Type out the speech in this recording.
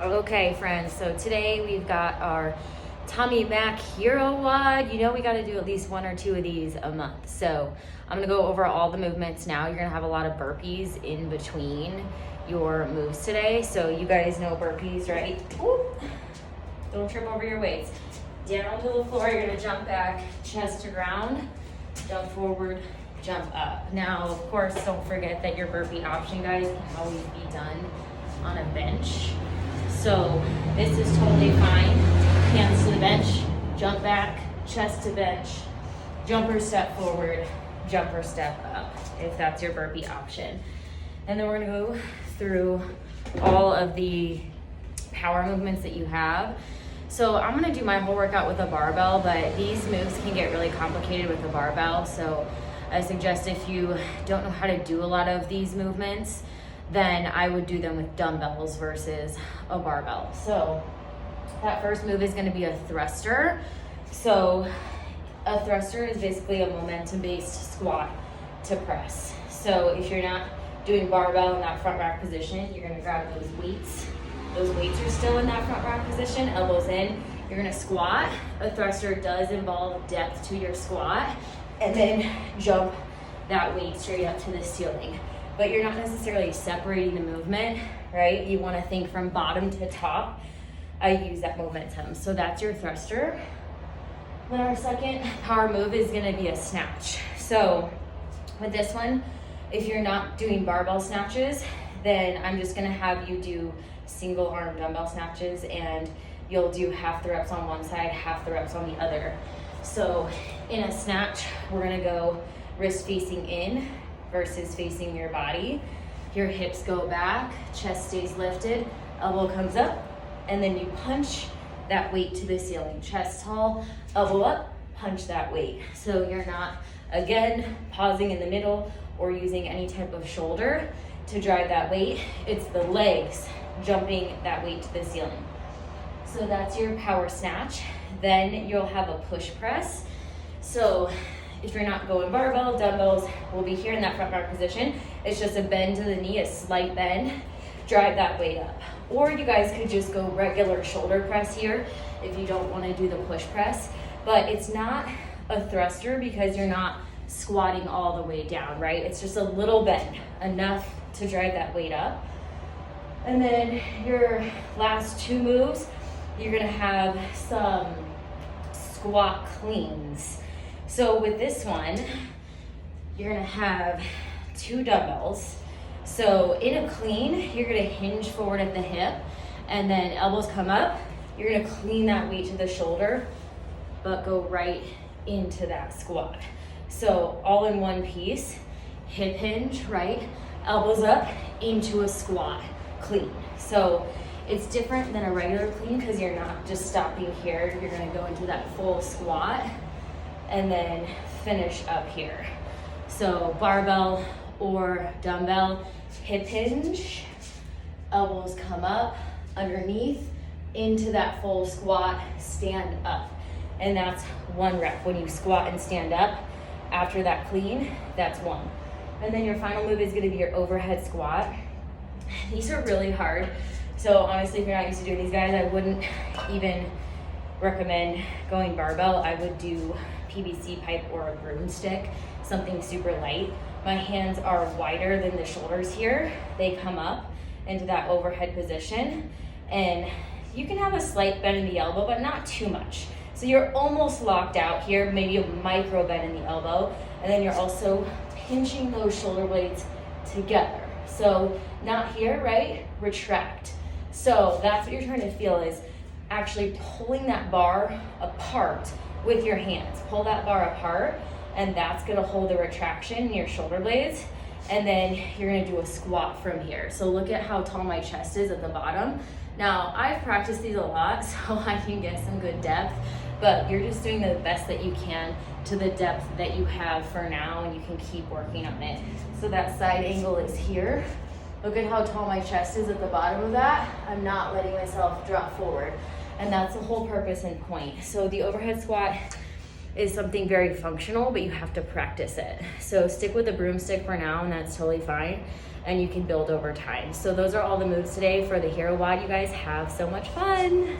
Okay, friends, so today we've got our Tommy Mac Hero WOD. You know we got to do at least one or two of these a month. So I'm going to go over all the movements now. You're going to have a lot of burpees in between your moves today. So you guys know burpees, right? Ooh. Don't trip over your weights. Down to the floor, you're going to jump back, chest to ground, jump forward, jump up. Now, of course, don't forget that your burpee option, guys, can always be done on a bench. So this is totally fine. Hands to the bench, jump back, chest to bench, jumper step forward, jumper step up, if that's your burpee option. And then we're gonna go through all of the power movements that you have. So I'm gonna do my whole workout with a barbell, but these moves can get really complicated with a barbell. So I suggest if you don't know how to do a lot of these movements, then I would do them with dumbbells versus a barbell. So that first move is gonna be a thruster. So a thruster is basically a momentum-based squat to press. So if you're not doing barbell in that front rack position, you're gonna grab those weights. Those weights are still in that front rack position, elbows in. You're gonna squat. A thruster does involve depth to your squat, and then jump that weight straight up to the ceiling. But you're not necessarily separating the movement, right? You wanna think from bottom to top. I use that momentum. So that's your thruster. Then our second power move is gonna be a snatch. So with this one, if you're not doing barbell snatches, then I'm just gonna have you do single arm dumbbell snatches, and you'll do half the reps on one side, half the reps on the other. So in a snatch, we're gonna go wrist facing in versus facing your body. Your hips go back, chest stays lifted, elbow comes up, and then you punch that weight to the ceiling. Chest tall, elbow up, punch that weight. So you're not, again, pausing in the middle or using any type of shoulder to drive that weight. It's the legs jumping that weight to the ceiling. So that's your power snatch. Then you'll have a push press. So if you're not going barbell, dumbbells will be here in that front rack position. It's just a bend to the knee, a slight bend, drive that weight up. Or you guys could just go regular shoulder press here if you don't want to do the push press. But it's not a thruster because you're not squatting all the way down, right? It's just a little bend, enough to drive that weight up. And then your last two moves, you're gonna have some squat cleans. So with this one, you're gonna have two dumbbells. So in a clean, you're gonna hinge forward at the hip, and then elbows come up. You're gonna clean that weight to the shoulder, but go right into that squat. So all in one piece, hip hinge, right? Elbows up into a squat, clean. So it's different than a regular clean because you're not just stopping here. You're gonna go into that full squat and then finish up here. So barbell or dumbbell, hip hinge, elbows come up, underneath, into that full squat, stand up. And that's one rep. When you squat and stand up, after that clean, that's one. And then your final move is gonna be your overhead squat. These are really hard. So honestly, if you're not used to doing these guys, I wouldn't even recommend going barbell. I would do PVC pipe or a broomstick, something super light. My hands are wider than the shoulders here. They come up into that overhead position, and you can have a slight bend in the elbow, but not too much. So you're almost locked out here, maybe a micro bend in the elbow, and then you're also pinching those shoulder blades together. So not here, right? Retract. So that's what you're trying to feel, is actually pulling that bar apart with your hands. Pull that bar apart, and that's gonna hold the retraction in your shoulder blades. And then you're gonna do a squat from here. So look at how tall my chest is at the bottom. Now, I've practiced these a lot, so I can get some good depth, but you're just doing the best that you can to the depth that you have for now, and you can keep working on it. So that side angle is here. Look at how tall my chest is at the bottom of that. I'm not letting myself drop forward. And that's the whole purpose and point. So the overhead squat is something very functional, but you have to practice it. So stick with the broomstick for now, and that's totally fine. And you can build over time. So those are all the moves today for the hero WOD. You guys have so much fun.